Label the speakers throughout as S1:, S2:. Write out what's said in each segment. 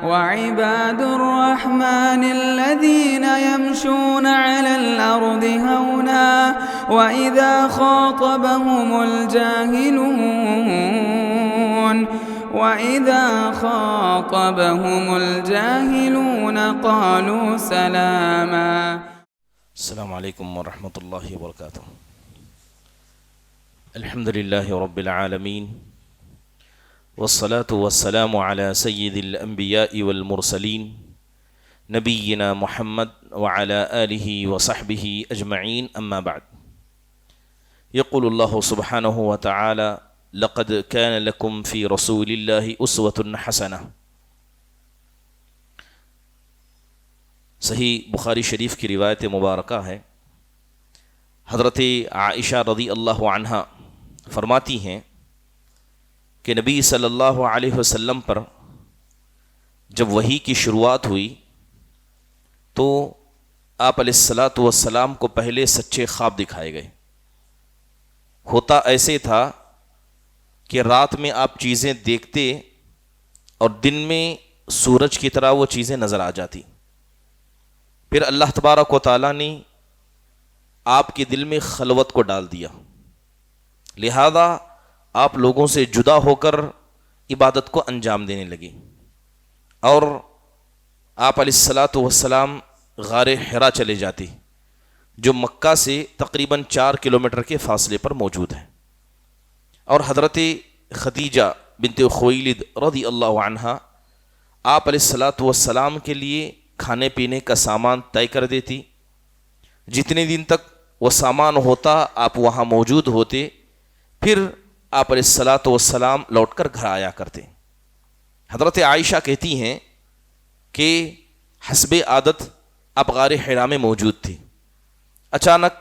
S1: وعباد الرحمن الذين يمشون على الأرض هونا وإذا خاطبهم الجاهلون قالوا سلاما.
S2: السلام علیکم ورحمۃ اللہ وبرکاتہ. الحمد للہ رب العالمین والصلاة والسلام على سید الانبیاء والمرسلین نبینا محمد وعلى آلہ وصحبہ اجمعین. اما بعد، یقول اللہ سبحانہ وتعالی لقد كان لكم في رسول اللہ اسوة حسنہ. صحیح بخاری شریف کی روایت مبارکہ ہے. حضرت عائشہ رضی اللہ عنہا فرماتی ہیں کہ نبی صلی اللہ علیہ وسلم پر جب وحی کی شروعات ہوئی تو آپ علیہ الصلاۃ والسلام کو پہلے سچے خواب دکھائے گئے. ہوتا ایسے تھا کہ رات میں آپ چیزیں دیکھتے اور دن میں سورج کی طرح وہ چیزیں نظر آ جاتی. پھر اللہ تبارک و تعالیٰ نے آپ کے دل میں خلوت کو ڈال دیا، لہذا آپ لوگوں سے جدا ہو کر عبادت کو انجام دینے لگے. اور آپ علیہ الصلاۃ والسلام غار حرا چلے جاتے جو مکہ سے تقریباً 4 کلومیٹر کے فاصلے پر موجود ہے. اور حضرت خدیجہ بنت خویلد رضی اللہ عنہا آپ علیہ الصلاۃ والسلام کے لیے کھانے پینے کا سامان طے کر دیتی. جتنے دن تک وہ سامان ہوتا آپ وہاں موجود ہوتے، پھر آپ علیہ الصلاۃ والسلام لوٹ کر گھر آیا کرتے. حضرت عائشہ کہتی ہیں کہ حسب عادت آپ غار حرا میں موجود تھی. اچانک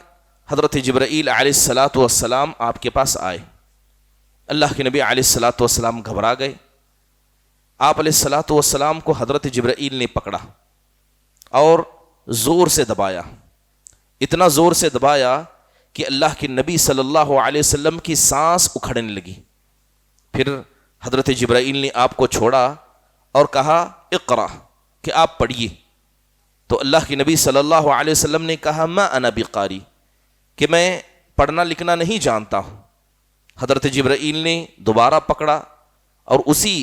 S2: حضرت جبرائیل علیہ الصلاۃ والسلام آپ کے پاس آئے. اللہ کے نبی علیہ الصلاۃ والسلام گھبرا گئے. آپ علیہ الصلاۃ والسلام کو حضرت جبرائیل نے پکڑا اور زور سے دبایا. اتنا زور سے دبایا کہ اللہ کے نبی صلی اللہ علیہ وسلم کی سانس اکھڑنے لگی. پھر حضرت جبرائیل نے آپ کو چھوڑا اور کہا اقرا، کہ آپ پڑھیے. تو اللہ کے نبی صلی اللہ علیہ وسلم نے کہا ما انا بقاری، کہ میں پڑھنا لکھنا نہیں جانتا ہوں. حضرت جبرائیل نے دوبارہ پکڑا اور اسی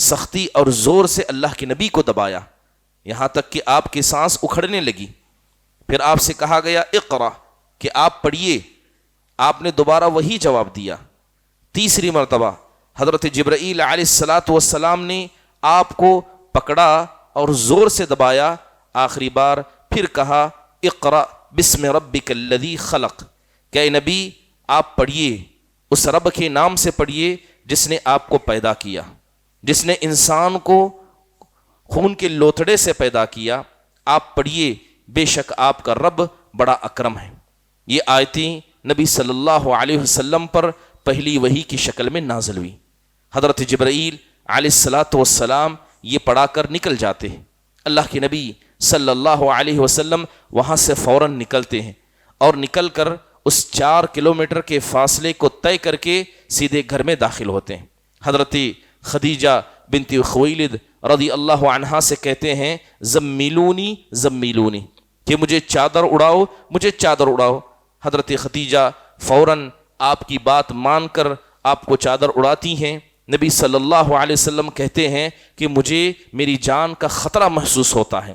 S2: سختی اور زور سے اللہ کے نبی کو دبایا یہاں تک کہ آپ کی سانس اکھڑنے لگی. پھر آپ سے کہا گیا اقرا، کہ آپ پڑھیے. آپ نے دوبارہ وہی جواب دیا. تیسری مرتبہ حضرت جبرائیل علیہ الصلاۃ والسلام نے آپ کو پکڑا اور زور سے دبایا. آخری بار پھر کہا اقرا بسم ربک الذی خلق، کہ اے نبی آپ پڑھیے، اس رب کے نام سے پڑھیے جس نے آپ کو پیدا کیا، جس نے انسان کو خون کے لوتھڑے سے پیدا کیا. آپ پڑھیے، بے شک آپ کا رب بڑا اکرم ہے. یہ آیتیں نبی صلی اللہ علیہ وسلم پر پہلی وحی کی شکل میں نازل ہوئی. حضرت جبرائیل علیہ الصلاۃ والسلام یہ پڑھا کر نکل جاتے ہیں. اللہ کے نبی صلی اللہ علیہ وسلم وہاں سے فوراً نکلتے ہیں اور نکل کر اس 4 کلومیٹر کے فاصلے کو طے کر کے سیدھے گھر میں داخل ہوتے ہیں. حضرت خدیجہ بنت خویلد رضی اللہ عنہا سے کہتے ہیں زمیلونی زمیلونی، کہ مجھے چادر اڑاؤ، مجھے چادر اڑاؤ. حضرت خدیجہ فوراً آپ کی بات مان کر آپ کو چادر اڑاتی ہیں. نبی صلی اللہ علیہ وسلم کہتے ہیں کہ مجھے میری جان کا خطرہ محسوس ہوتا ہے.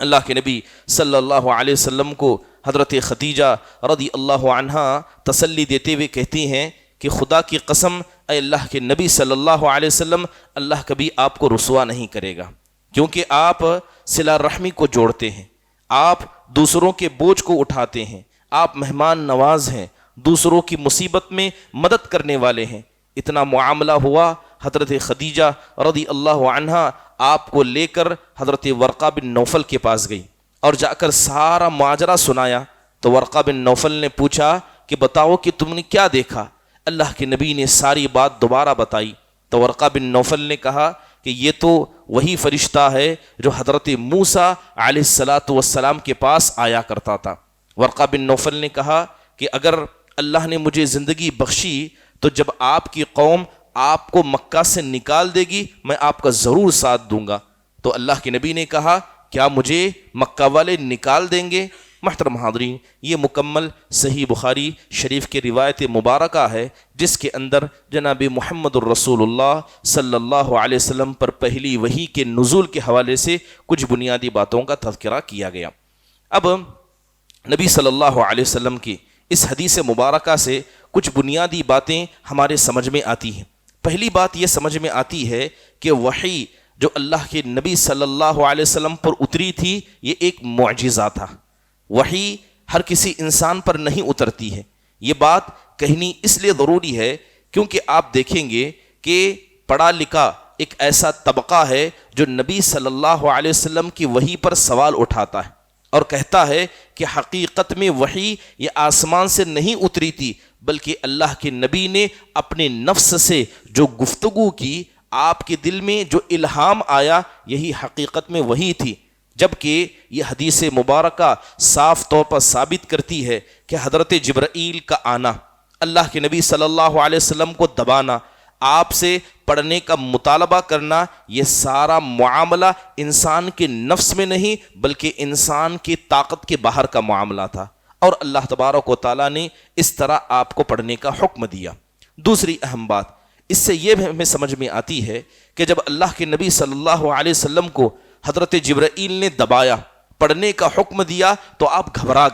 S2: اللہ کے نبی صلی اللہ علیہ وسلم کو حضرت خدیجہ رضی اللہ عنہا تسلی دیتے ہوئے کہتی ہیں کہ خدا کی قسم اے اللہ کے نبی صلی اللہ علیہ وسلم، اللہ کبھی آپ کو رسوا نہیں کرے گا، کیونکہ آپ صلہ رحمی کو جوڑتے ہیں، آپ دوسروں کے بوجھ کو اٹھاتے ہیں، آپ مہمان نواز ہیں، دوسروں کی مصیبت میں مدد کرنے والے ہیں. اتنا معاملہ ہوا، حضرت خدیجہ رضی اللہ عنہا آپ کو لے کر حضرت ورقہ بن نوفل کے پاس گئی اور جا کر سارا ماجرا سنایا. تو ورقہ بن نوفل نے پوچھا کہ بتاؤ کہ تم نے کیا دیکھا. اللہ کے نبی نے ساری بات دوبارہ بتائی. تو ورقہ بن نوفل نے کہا کہ یہ تو وہی فرشتہ ہے جو حضرت موسیٰ علیہ الصلاۃ والسلام کے پاس آیا کرتا تھا. ورقہ بن نوفل نے کہا کہ اگر اللہ نے مجھے زندگی بخشی تو جب آپ کی قوم آپ کو مکہ سے نکال دے گی میں آپ کا ضرور ساتھ دوں گا. تو اللہ کے نبی نے کہا کیا مجھے مکہ والے نکال دیں گے؟ محترم حاضرین، یہ مکمل صحیح بخاری شریف کی روایت مبارکہ ہے جس کے اندر جناب محمد الرسول اللہ صلی اللہ علیہ وسلم پر پہلی وحی کے نزول کے حوالے سے کچھ بنیادی باتوں کا تذکرہ کیا گیا۔ اب نبی صلی اللہ علیہ وسلم کی اس حدیث مبارکہ سے کچھ بنیادی باتیں ہمارے سمجھ میں آتی ہیں۔ پہلی بات یہ سمجھ میں آتی ہے کہ وحی جو اللہ کے نبی صلی اللہ علیہ وسلم پر اتری تھی یہ ایک معجزہ تھا۔ وحی ہر کسی انسان پر نہیں اترتی ہے۔ یہ بات کہنی اس لیے ضروری ہے کیونکہ آپ دیکھیں گے کہ پڑھا لکھا ایک ایسا طبقہ ہے جو نبی صلی اللہ علیہ وسلم کی وحی پر سوال اٹھاتا ہے اور کہتا ہے کہ حقیقت میں وحی یہ آسمان سے نہیں اتری تھی بلکہ اللہ کے نبی نے اپنے نفس سے جو گفتگو کی، آپ کے دل میں جو الہام آیا، یہی حقیقت میں وحی تھی۔ جبکہ یہ حدیث مبارکہ صاف طور پر ثابت کرتی ہے کہ حضرت جبرائیل کا آنا، اللہ کے نبی صلی اللہ علیہ وسلم کو دبانا، آپ سے پڑھنے کا مطالبہ کرنا، یہ سارا معاملہ انسان کے نفس میں نہیں بلکہ انسان کی طاقت کے باہر کا معاملہ تھا، اور اللہ تبارک و تعالیٰ نے اس طرح آپ کو پڑھنے کا حکم دیا۔ دوسری اہم بات اس سے یہ ہمیں سمجھ میں آتی ہے کہ جب اللہ کے نبی صلی اللہ علیہ وسلم کو حضرت جبرائیل نے دبایا، پڑھنے کا حکم دیا تو آپ گھبرا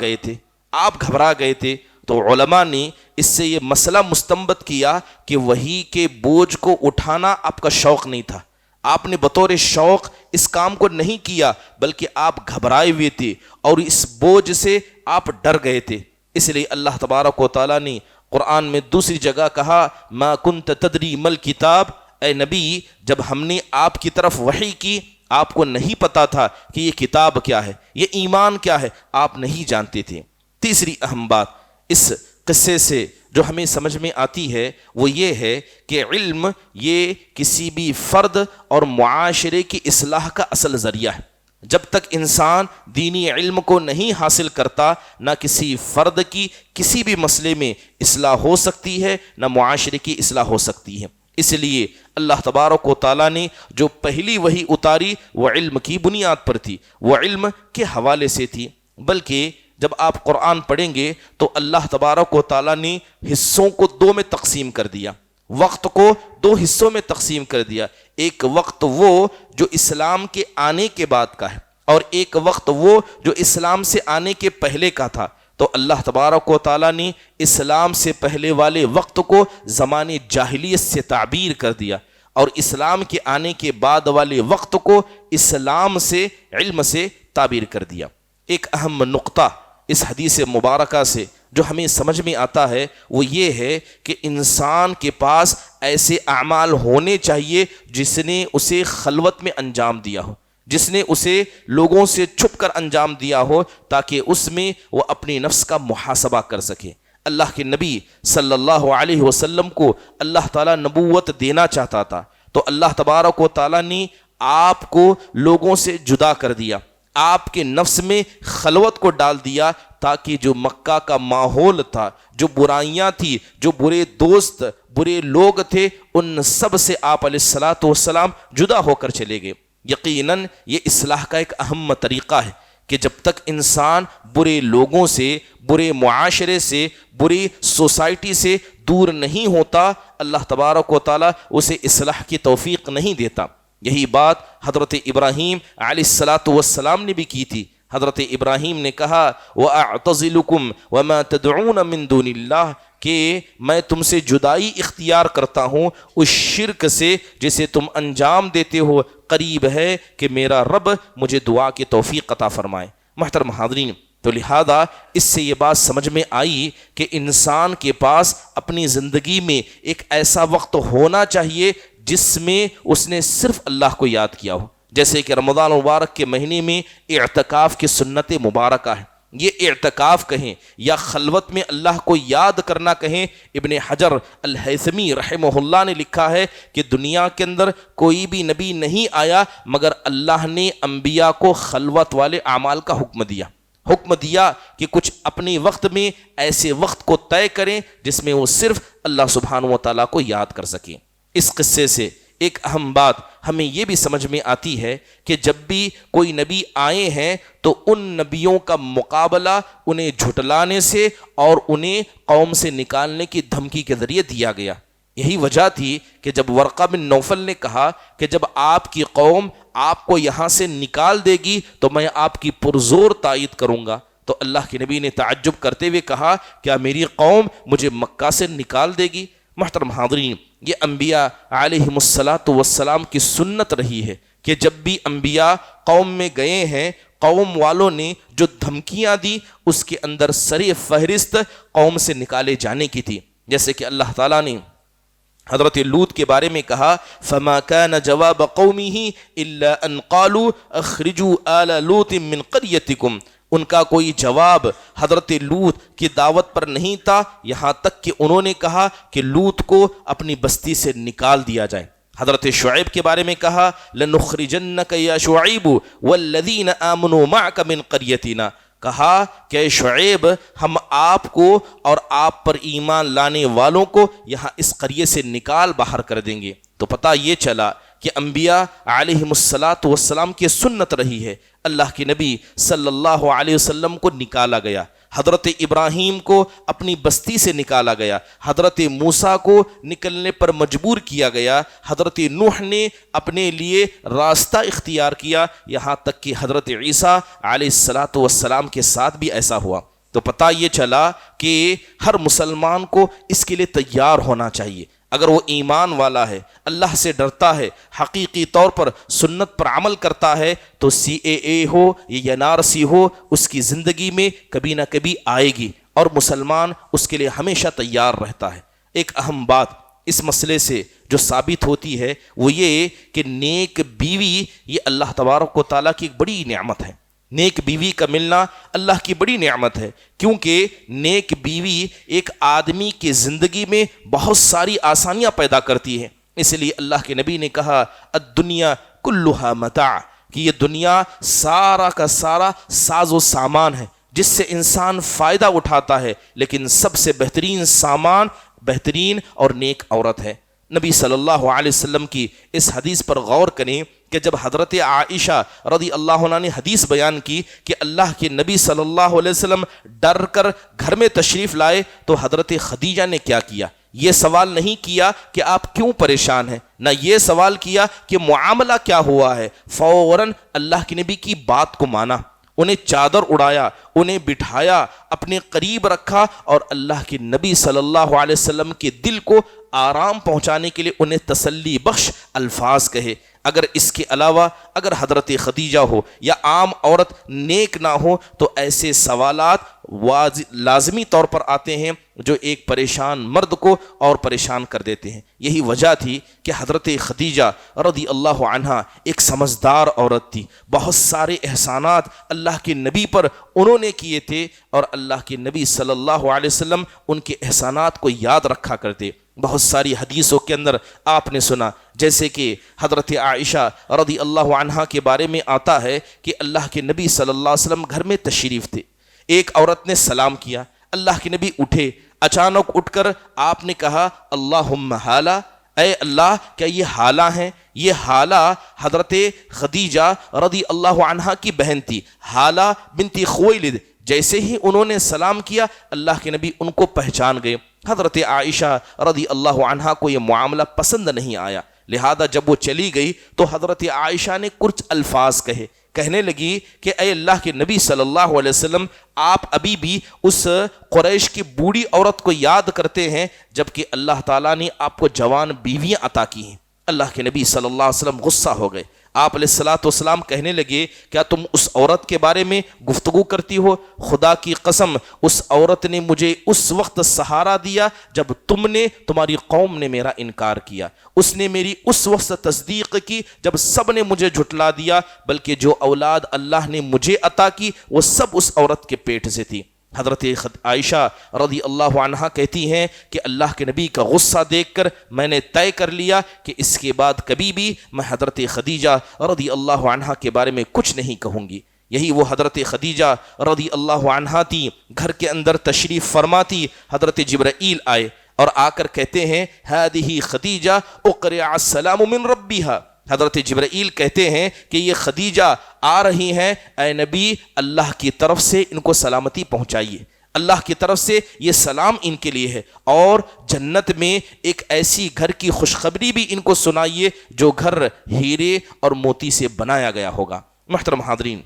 S2: گئے تھے۔ تو علماء نے اس سے یہ مسئلہ مستنبط کیا کہ وحی کے بوجھ کو اٹھانا آپ کا شوق نہیں تھا، آپ نے بطور شوق اس کام کو نہیں کیا بلکہ آپ گھبرائے ہوئے تھے اور اس بوجھ سے آپ ڈر گئے تھے۔ اس لیے اللہ تبارک و تعالیٰ نے قرآن میں دوسری جگہ کہا ما کنت تدری مل کتاب، اے نبی جب ہم نے آپ کی طرف وحی کی آپ کو نہیں پتا تھا کہ یہ کتاب کیا ہے، یہ ایمان کیا ہے، آپ نہیں جانتے تھے۔ تیسری اہم بات اس قصے سے جو ہمیں سمجھ میں آتی ہے وہ یہ ہے کہ علم یہ کسی بھی فرد اور معاشرے کی اصلاح کا اصل ذریعہ ہے۔ جب تک انسان دینی علم کو نہیں حاصل کرتا، نہ کسی فرد کی کسی بھی مسئلے میں اصلاح ہو سکتی ہے، نہ معاشرے کی اصلاح ہو سکتی ہے۔ اس لیے اللہ تبارک و تعالیٰ نے جو پہلی وحی اتاری وہ علم کی بنیاد پر تھی، وہ علم کے حوالے سے تھی۔ بلکہ جب آپ قرآن پڑھیں گے تو اللہ تبارک و تعالیٰ نے حصوں کو دو میں تقسیم کر دیا، وقت کو دو حصوں میں تقسیم کر دیا۔ ایک وقت وہ جو اسلام کے آنے کے بعد کا ہے اور ایک وقت وہ جو اسلام سے آنے کے پہلے کا تھا۔ تو اللہ تبارک و تعالیٰ نے اسلام سے پہلے والے وقت کو زمانے جاہلیت سے تعبیر کر دیا اور اسلام کے آنے کے بعد والے وقت کو اسلام سے، علم سے تعبیر کر دیا۔ ایک اہم نقطہ اس حدیث مبارکہ سے جو ہمیں سمجھ میں آتا ہے وہ یہ ہے کہ انسان کے پاس ایسے اعمال ہونے چاہیے جس نے اسے خلوت میں انجام دیا ہو، جس نے اسے لوگوں سے چھپ کر انجام دیا ہو تاکہ اس میں وہ اپنی نفس کا محاسبہ کر سکے۔ اللہ کے نبی صلی اللہ علیہ وسلم کو اللہ تعالیٰ نبوت دینا چاہتا تھا تو اللہ تبارک و تعالیٰ نے آپ کو لوگوں سے جدا کر دیا، آپ کے نفس میں خلوت کو ڈال دیا تاکہ جو مکہ کا ماحول تھا، جو برائیاں تھی، جو برے دوست، برے لوگ تھے، ان سب سے آپ علیہ الصلاۃ والسلام جدا ہو کر چلے گئے۔ یقیناً یہ اصلاح کا ایک اہم طریقہ ہے کہ جب تک انسان برے لوگوں سے، برے معاشرے سے، بری سوسائٹی سے دور نہیں ہوتا، اللہ تبارک و تعالیٰ اسے اصلاح کی توفیق نہیں دیتا۔ یہی بات حضرت ابراہیم علیہ الصلاۃ والسلام نے بھی کی تھی۔ حضرت ابراہیم نے کہا وَأَعْتَزِلُكُمْ وَمَا تَدْعُونَ مِن دُونِ اللَّهِ، کہ میں تم سے جدائی اختیار کرتا ہوں اس شرک سے جسے تم انجام دیتے ہو، قریب ہے کہ میرا رب مجھے دعا کی توفیق عطا فرمائے۔ محترم حاضرین، تو لہذا اس سے یہ بات سمجھ میں آئی کہ انسان کے پاس اپنی زندگی میں ایک ایسا وقت ہونا چاہیے جس میں اس نے صرف اللہ کو یاد کیا ہو، جیسے کہ رمضان مبارک کے مہینے میں اعتکاف کی سنت مبارکہ ہے۔ یہ اعتکاف کہیں یا خلوت میں اللہ کو یاد کرنا کہیں، ابن حجر الہیثمی رحمہ اللہ نے لکھا ہے کہ دنیا کے اندر کوئی بھی نبی نہیں آیا مگر اللہ نے انبیاء کو خلوت والے اعمال کا حکم دیا کہ کچھ اپنے وقت میں ایسے وقت کو طے کریں جس میں وہ صرف اللہ سبحانہ و تعالیٰ کو یاد کر سکیں۔ اس قصے سے ایک اہم بات ہمیں یہ بھی سمجھ میں آتی ہے کہ جب بھی کوئی نبی آئے ہیں تو ان نبیوں کا مقابلہ انہیں جھٹلانے سے اور انہیں قوم سے نکالنے کی دھمکی کے ذریعے دیا گیا۔ یہی وجہ تھی کہ جب ورقہ بن نوفل نے کہا کہ جب آپ کی قوم آپ کو یہاں سے نکال دے گی تو میں آپ کی پرزور تائید کروں گا، تو اللہ کے نبی نے تعجب کرتے ہوئے کہا کیا میری قوم مجھے مکہ سے نکال دے گی؟ محترم حاضرین، یہ انبیاء علیہم السلام کی سنت رہی ہے کہ جب بھی انبیاء قوم میں گئے ہیں، قوم والوں نے جو دھمکیاں دی اس کے اندر سر فہرست قوم سے نکالے جانے کی تھی۔ جیسے کہ اللہ تعالیٰ نے حضرت لوط کے بارے میں کہا فما كان جواب قومه الا ان قالوا اخرجوا آل لوط من قريتكم، ان کا کوئی جواب حضرت لوط کی دعوت پر نہیں تھا، یہاں تک کہ انہوں نے کہا کہ لوط کو اپنی بستی سے نکال دیا جائے۔ حضرت شعیب کے بارے میں کہا لنخرجنک یا شعیب والذین آمنوا معک من قریتنا، کہا کہ شعیب ہم آپ کو اور آپ پر ایمان لانے والوں کو یہاں اس قریے سے نکال باہر کر دیں گے۔ تو پتہ یہ چلا کہ انبیاء علیہم السلام کی سنت رہی ہے، اللہ کے نبی صلی اللہ علیہ وسلم کو نکالا گیا، حضرت ابراہیم کو اپنی بستی سے نکالا گیا، حضرت موسیٰ کو نکلنے پر مجبور کیا گیا، حضرت نوح نے اپنے لیے راستہ اختیار کیا، یہاں تک کہ حضرت عیسیٰ علیہ السلام کے ساتھ بھی ایسا ہوا۔ تو پتہ یہ چلا کہ ہر مسلمان کو اس کے لیے تیار ہونا چاہیے، اگر وہ ایمان والا ہے، اللہ سے ڈرتا ہے، حقیقی طور پر سنت پر عمل کرتا ہے، تو CAA ہو یا NRC ہو اس کی زندگی میں کبھی نہ کبھی آئے گی، اور مسلمان اس کے لیے ہمیشہ تیار رہتا ہے۔ ایک اہم بات اس مسئلے سے جو ثابت ہوتی ہے وہ یہ کہ نیک بیوی یہ اللہ تبارک و تعالیٰ کی ایک بڑی نعمت ہے۔ نیک بیوی کا ملنا اللہ کی بڑی نعمت ہے، کیونکہ نیک بیوی ایک آدمی کی زندگی میں بہت ساری آسانیاں پیدا کرتی ہے۔ اس لیے اللہ کے نبی نے کہا الدنیا کلھا متاع، کہ یہ دنیا سارا کا سارا ساز و سامان ہے جس سے انسان فائدہ اٹھاتا ہے، لیکن سب سے بہترین سامان بہترین اور نیک عورت ہے۔ نبی صلی اللہ علیہ وسلم کی اس حدیث پر غور کریں کہ جب حضرت عائشہ رضی اللہ عنہ نے حدیث بیان کی کہ اللہ کے نبی صلی اللہ علیہ وسلم ڈر کر گھر میں تشریف لائے، تو حضرت خدیجہ نے کیا کیا؟ یہ سوال نہیں کیا کہ آپ کیوں پریشان ہیں، نہ یہ سوال کیا کہ معاملہ کیا ہوا ہے، فوراً اللہ کے نبی کی بات کو مانا، انہیں چادر اڑایا، انہیں بٹھایا، اپنے قریب رکھا، اور اللہ کے نبی صلی اللہ علیہ وسلم کے دل کو آرام پہنچانے کے لیے انہیں تسلی بخش الفاظ کہے۔ اگر اس کے علاوہ اگر حضرت خدیجہ ہو یا عام عورت نیک نہ ہو تو ایسے سوالات لازمی طور پر آتے ہیں جو ایک پریشان مرد کو اور پریشان کر دیتے ہیں۔ یہی وجہ تھی کہ حضرت خدیجہ رضی اللہ عنہا ایک سمجھدار عورت تھی، بہت سارے احسانات اللہ کے نبی پر انہوں نے کیے تھے، اور اللہ کے نبی صلی اللہ علیہ وسلم ان کے احسانات کو یاد رکھا کرتے۔ بہت ساری حدیثوں کے اندر آپ نے سنا، جیسے کہ حضرت عائشہ رضی اللہ عنہا کے بارے میں آتا ہے کہ اللہ کے نبی صلی اللہ علیہ وسلم گھر میں تشریف تھے، ایک عورت نے سلام کیا، اللہ کے نبی اٹھے، اچانک اٹھ کر آپ نے کہا اللہم حالہ، اے اللہ کیا یہ حالہ ہیں؟ یہ حالہ حضرت خدیجہ رضی اللہ عنہا کی بہن تھی، حالہ بنت خویلد۔ جیسے ہی انہوں نے سلام کیا اللہ کے نبی ان کو پہچان گئے۔ حضرت عائشہ رضی اللہ عنہا کو یہ معاملہ پسند نہیں آیا، لہذا جب وہ چلی گئی تو حضرت عائشہ نے کچھ الفاظ کہنے لگی کہ اے اللہ کے نبی صلی اللہ علیہ وسلم، آپ ابھی بھی اس قریش کی بوڑھی عورت کو یاد کرتے ہیں جبکہ اللہ تعالیٰ نے آپ کو جوان بیویاں عطا کی ہیں۔ اللہ کے نبی صلی اللہ علیہ وسلم غصہ ہو گئے، آپ علیہ السلام کہنے لگے کیا تم اس عورت کے بارے میں گفتگو کرتی ہو؟ خدا کی قسم اس عورت نے مجھے اس وقت سہارا دیا جب تمہاری قوم نے میرا انکار کیا، اس نے میری اس وقت تصدیق کی جب سب نے مجھے جھٹلا دیا، بلکہ جو اولاد اللہ نے مجھے عطا کی وہ سب اس عورت کے پیٹ سے تھی۔ حضرت عائشہ رضی اللہ عنہا کہتی ہیں کہ اللہ کے نبی کا غصہ دیکھ کر میں نے طے کر لیا کہ اس کے بعد کبھی بھی میں حضرت خدیجہ رضی اللہ عنہا کے بارے میں کچھ نہیں کہوں گی۔ یہی وہ حضرت خدیجہ رضی اللہ عنہا تھی، گھر کے اندر تشریف فرماتی، حضرت جبرائیل آئے اور آ کر کہتے ہیں ہذہ خدیجہ اقرع السلام من ربیہا، حضرت جبرائیل کہتے ہیں کہ یہ خدیجہ آ رہی ہیں، اے نبی اللہ کی طرف سے ان کو سلامتی پہنچائیے، اللہ کی طرف سے یہ سلام ان کے لیے ہے، اور جنت میں ایک ایسی گھر کی خوشخبری بھی ان کو سنائیے جو گھر ہیرے اور موتی سے بنایا گیا ہوگا۔ محترم حاضرین،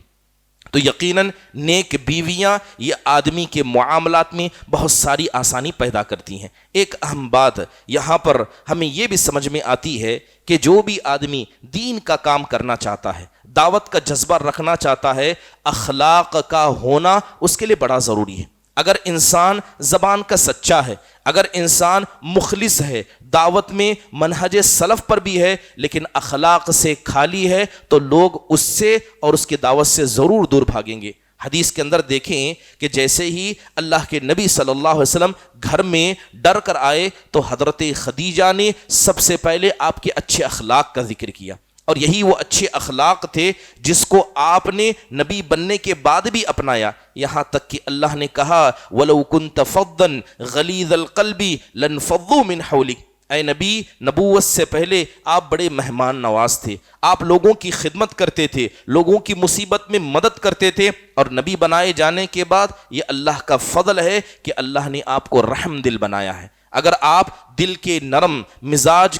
S2: تو یقیناً نیک بیویاں یہ آدمی کے معاملات میں بہت ساری آسانی پیدا کرتی ہیں۔ ایک اہم بات یہاں پر ہمیں یہ بھی سمجھ میں آتی ہے کہ جو بھی آدمی دین کا کام کرنا چاہتا ہے، دعوت کا جذبہ رکھنا چاہتا ہے، اخلاق کا ہونا اس کے لیے بڑا ضروری ہے۔ اگر انسان زبان کا سچا ہے، اگر انسان مخلص ہے، دعوت میں منہج سلف پر بھی ہے، لیکن اخلاق سے خالی ہے، تو لوگ اس سے اور اس کی دعوت سے ضرور دور بھاگیں گے۔ حدیث کے اندر دیکھیں کہ جیسے ہی اللہ کے نبی صلی اللہ علیہ وسلم گھر میں ڈر کر آئے تو حضرت خدیجہ نے سب سے پہلے آپ کے اچھے اخلاق کا ذکر کیا، اور یہی وہ اچھے اخلاق تھے جس کو آپ نے نبی بننے کے بعد بھی اپنایا، یہاں تک کہ اللہ نے کہا وَلَوْ كُنْتَ فَضًّا غَلِيظَ الْقَلْبِ لَانفَضُّوا مِنْ حَوْلِكَ، اے نبی نبوت سے پہلے آپ بڑے مہمان نواز تھے، آپ لوگوں کی خدمت کرتے تھے، لوگوں کی مصیبت میں مدد کرتے تھے، اور نبی بنائے جانے کے بعد یہ اللہ کا فضل ہے کہ اللہ نے آپ کو رحم دل بنایا ہے۔ اگر آپ دل کے نرم مزاج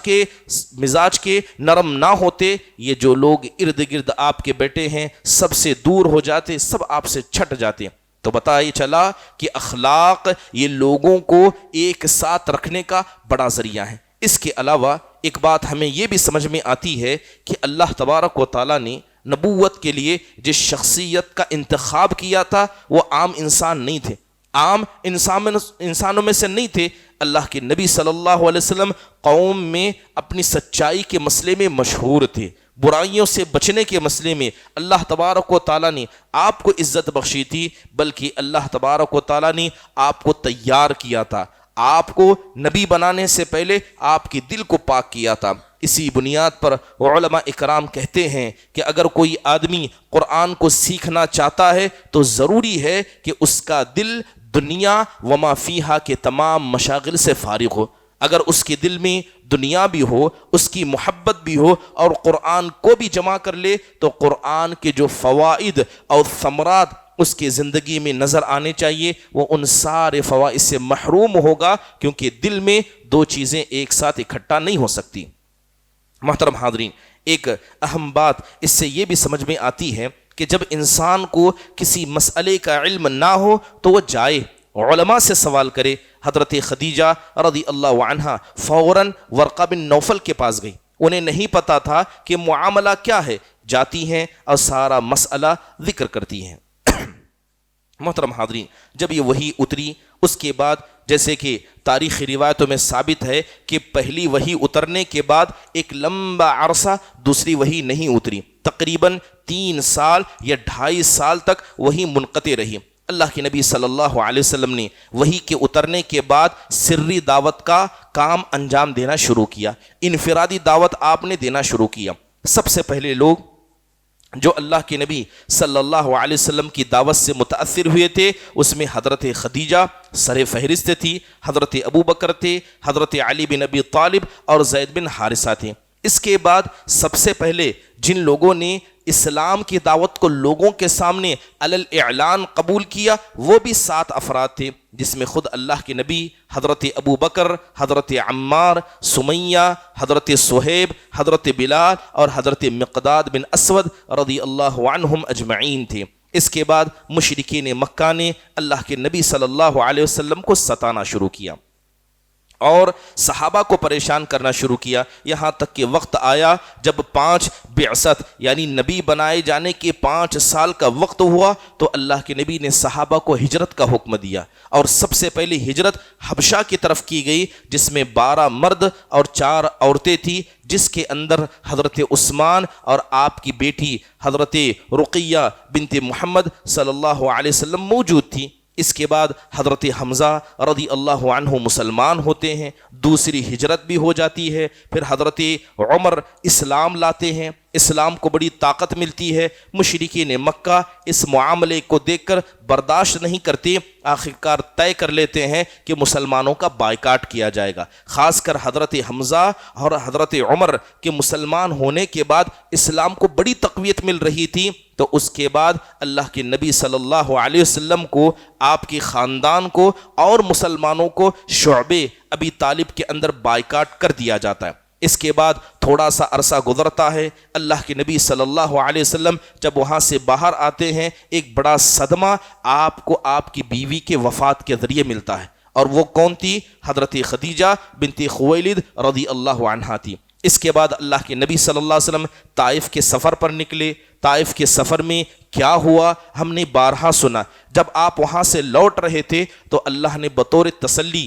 S2: کے نرم نہ ہوتے، یہ جو لوگ ارد گرد آپ کے بیٹھے ہیں سب سے دور ہو جاتے، سب آپ سے چھٹ جاتے۔ تو پتہ یہ چلا کہ اخلاق یہ لوگوں کو ایک ساتھ رکھنے کا بڑا ذریعہ ہے۔ اس کے علاوہ ایک بات ہمیں یہ بھی سمجھ میں آتی ہے کہ اللہ تبارک و تعالیٰ نے نبوت کے لیے جس شخصیت کا انتخاب کیا تھا وہ عام انسان نہیں تھے، عام انسانوں میں سے نہیں تھے۔ اللہ کے نبی صلی اللہ علیہ وسلم قوم میں اپنی سچائی کے مسئلے میں مشہور تھے، برائیوں سے بچنے کے مسئلے میں اللہ تبارک و تعالیٰ نے آپ کو عزت بخشی تھی، بلکہ اللہ تبارک و تعالیٰ نے آپ کو تیار کیا تھا، آپ کو نبی بنانے سے پہلے آپ کے دل کو پاک کیا تھا۔ اسی بنیاد پر علماء اکرام کہتے ہیں کہ اگر کوئی آدمی قرآن کو سیکھنا چاہتا ہے تو ضروری ہے کہ اس کا دل دنیا وما فیہا کے تمام مشاغل سے فارغ ہو۔ اگر اس کے دل میں دنیا بھی ہو، اس کی محبت بھی ہو، اور قرآن کو بھی جمع کر لے، تو قرآن کے جو فوائد اور ثمرات اس کی زندگی میں نظر آنے چاہیے وہ ان سارے فوائد سے محروم ہوگا، کیونکہ دل میں دو چیزیں ایک ساتھ اکٹھا نہیں ہو سکتی۔ محترم حاضرین، ایک اہم بات اس سے یہ بھی سمجھ میں آتی ہے کہ جب انسان کو کسی مسئلے کا علم نہ ہو تو وہ جائے علماء سے سوال کرے۔ حضرت خدیجہ رضی اللہ عنہا فوراً ورقہ بن نوفل کے پاس گئی، انہیں نہیں پتا تھا کہ معاملہ کیا ہے، جاتی ہیں اور سارا مسئلہ ذکر کرتی ہیں۔ محترم حاضرین، جب یہ وحی اتری اس کے بعد جیسے کہ تاریخی روایتوں میں ثابت ہے کہ پہلی وحی اترنے کے بعد ایک لمبا عرصہ دوسری وحی نہیں اتری، تقریباً 3 سال یا 2.5 سال تک وحی منقطع رہی۔ اللہ کے نبی صلی اللہ علیہ وسلم نے وحی کے اترنے کے بعد سری دعوت کا کام انجام دینا شروع کیا، انفرادی دعوت آپ نے دینا شروع کیا۔ سب سے پہلے لوگ جو اللہ کے نبی صلی اللہ علیہ وسلم کی دعوت سے متاثر ہوئے تھے اس میں حضرت خدیجہ سر فہرست تھی، حضرت ابو بکر تھے، حضرت علی بن ابی طالب اور زید بن حارثہ تھے۔ اس کے بعد سب سے پہلے جن لوگوں نے اسلام کی دعوت کو لوگوں کے سامنے علی الاعلان قبول کیا وہ بھی 7 افراد تھے، جس میں خود اللہ کے نبی، حضرت ابو بکر، حضرت عمار، سمیہ، حضرت صہیب، حضرت بلال اور حضرت مقداد بن اسود رضی اللہ عنہم اجمعین تھے۔ اس کے بعد مشرکین مکہ نے اللہ کے نبی صلی اللہ علیہ وسلم کو ستانا شروع کیا اور صحابہ کو پریشان کرنا شروع کیا، یہاں تک کہ وقت آیا جب 5 بعثت یعنی نبی بنائے جانے کے 5 سال کا وقت ہوا تو اللہ کے نبی نے صحابہ کو ہجرت کا حکم دیا، اور سب سے پہلی ہجرت حبشہ کی طرف کی گئی، جس میں 12 مرد اور 4 عورتیں تھیں، جس کے اندر حضرت عثمان اور آپ کی بیٹی حضرت رقیہ بنت محمد صلی اللہ علیہ وسلم موجود تھی۔ اس کے بعد حضرت حمزہ رضی اللہ عنہ مسلمان ہوتے ہیں، دوسری ہجرت بھی ہو جاتی ہے، پھر حضرت عمر اسلام لاتے ہیں۔ اسلام کو بڑی طاقت ملتی ہے۔ مشرکین مکہ اس معاملے کو دیکھ کر برداشت نہیں کرتے، آخرکار طے کر لیتے ہیں کہ مسلمانوں کا بائیکاٹ کیا جائے گا۔ خاص کر حضرت حمزہ اور حضرت عمر کے مسلمان ہونے کے بعد اسلام کو بڑی تقویت مل رہی تھی، تو اس کے بعد اللہ کے نبی صلی اللہ علیہ وسلم کو، آپ کے خاندان کو اور مسلمانوں کو شعبے ابی طالب کے اندر بائیکاٹ کر دیا جاتا ہے۔ اس کے بعد تھوڑا سا عرصہ گزرتا ہے، اللہ کے نبی صلی اللہ علیہ وسلم جب وہاں سے باہر آتے ہیں، ایک بڑا صدمہ آپ کو آپ کی بیوی کے وفات کے ذریعے ملتا ہے، اور وہ کون تھی؟ حضرت خدیجہ بنت خویلد رضی اللہ عنہا تھی۔ اس کے بعد اللہ کے نبی صلی اللہ علیہ وسلم طائف کے سفر پر نکلے۔ طائف کے سفر میں کیا ہوا ہم نے بارہا سنا۔ جب آپ وہاں سے لوٹ رہے تھے تو اللہ نے بطور تسلی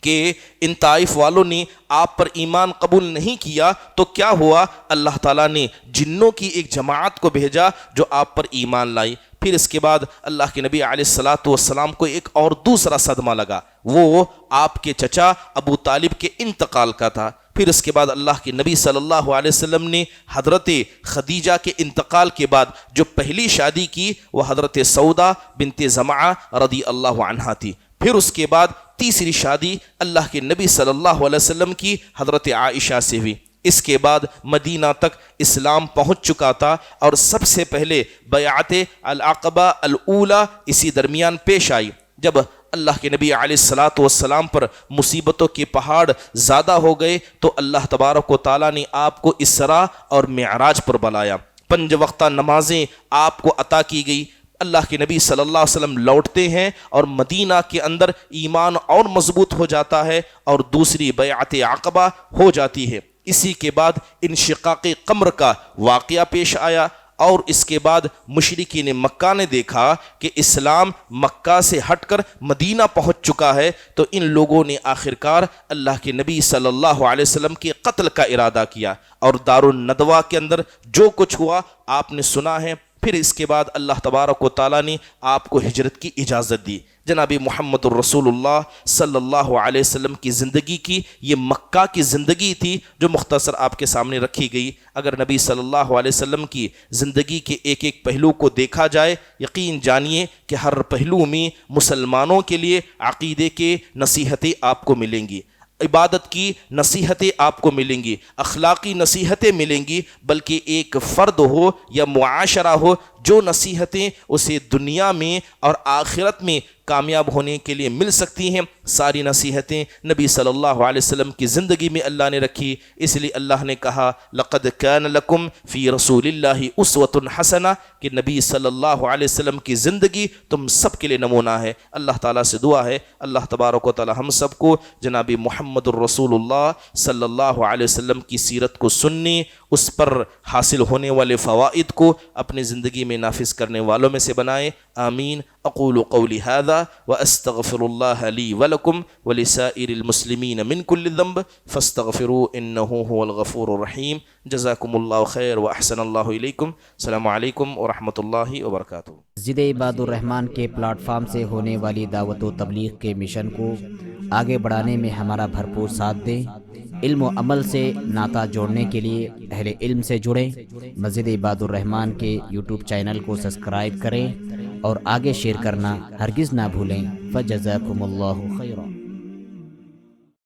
S2: کہ ان طائف والوں نے آپ پر ایمان قبول نہیں کیا، تو کیا ہوا؟ اللہ تعالیٰ نے جنوں کی ایک جماعت کو بھیجا جو آپ پر ایمان لائی۔ پھر اس کے بعد اللہ کے نبی علیہ الصلاۃ والسلام کو ایک اور دوسرا صدمہ لگا، وہ آپ کے چچا ابو طالب کے انتقال کا تھا۔ پھر اس کے بعد اللہ کے نبی صلی اللہ علیہ وسلم نے حضرت خدیجہ کے انتقال کے بعد جو پہلی شادی کی وہ حضرت سودا بنت زمعہ رضی اللہ عنہا تھی۔ پھر اس کے بعد تیسری شادی اللہ کے نبی صلی اللہ علیہ وسلم کی حضرت عائشہ سے ہوئی۔ اس کے بعد مدینہ تک اسلام پہنچ چکا تھا، اور سب سے پہلے بیعت العقبہ الاولی اسی درمیان پیش آئی، جب اللہ کے نبی علیہ الصلاۃ والسلام پر مصیبتوں کے پہاڑ زیادہ ہو گئے تو اللہ تبارک و تعالیٰ نے آپ کو اسراء اور معراج پر بلایا۔ 5 وقتہ نمازیں آپ کو عطا کی گئی۔ اللہ کے نبی صلی اللہ علیہ وسلم لوٹتے ہیں اور مدینہ کے اندر ایمان اور مضبوط ہو جاتا ہے، اور دوسری بیعت عقبہ ہو جاتی ہے۔ اسی کے بعد انشقاق قمر کا واقعہ پیش آیا، اور اس کے بعد مشرکین مکہ نے دیکھا کہ اسلام مکہ سے ہٹ کر مدینہ پہنچ چکا ہے، تو ان لوگوں نے آخرکار اللہ کے نبی صلی اللہ علیہ وسلم کے قتل کا ارادہ کیا، اور دارالندوہ کے اندر جو کچھ ہوا آپ نے سنا ہے۔ پھر اس کے بعد اللہ تبارک و تعالیٰ نے آپ کو ہجرت کی اجازت دی۔ جناب محمد الرسول اللہ صلی اللہ علیہ وسلم کی زندگی کی یہ مکہ کی زندگی تھی جو مختصر آپ کے سامنے رکھی گئی۔ اگر نبی صلی اللہ علیہ وسلم کی زندگی کے ایک ایک پہلو کو دیکھا جائے، یقین جانیے کہ ہر پہلو میں مسلمانوں کے لیے عقیدے کے نصیحتیں آپ کو ملیں گی، عبادت کی نصیحتیں آپ کو ملیں گی، اخلاقی نصیحتیں ملیں گی، بلکہ ایک فرد ہو یا معاشرہ ہو جو نصیحتیں اسے دنیا میں اور آخرت میں کامیاب ہونے کے لیے مل سکتی ہیں، ساری نصیحتیں نبی صلی اللہ علیہ وسلم کی زندگی میں اللہ نے رکھی۔ اس لیے اللہ نے کہا لقد کان لکم فی رسول اللہ اسوۃ حسنہ، کہ نبی صلی اللہ علیہ وسلم کی زندگی تم سب کے لیے نمونہ ہے۔ اللہ تعالیٰ سے دعا ہے اللہ تبارک و تعالیٰ ہم سب کو جناب محمد الرسول اللہ صلی اللہ علیہ وسلم کی سیرت کو سننے، اس پر حاصل ہونے والے فوائد کو اپنی زندگی میں نافذ کرنے والوں میں سے بنائے، آمین۔ اقول قولی هذا واستغفر الله لي ولكم ولسائر المسلمين من كل ذنب فاستغفروه انه هو الغفور الرحيم۔ جزاكم الله خير واحسن الله اليكم۔ السلام عليكم ورحمۃ اللہ وبرکاتہ۔
S3: مسجد عباد الرحمن کے پلیٹ فارم سے ہونے والی دعوت و تبلیغ کے مشن کو آگے بڑھانے میں ہمارا بھرپور ساتھ دیں۔ علم و عمل سے ناطہ جوڑنے کے لیے اہل علم سے جڑیں۔ مسجد عباد الرحمن کے یوٹیوب چینل کو سبسکرائب کریں اور آگے شیئر کرنا ہرگز نہ بھولیں۔ فجزاکم اللہ خیر۔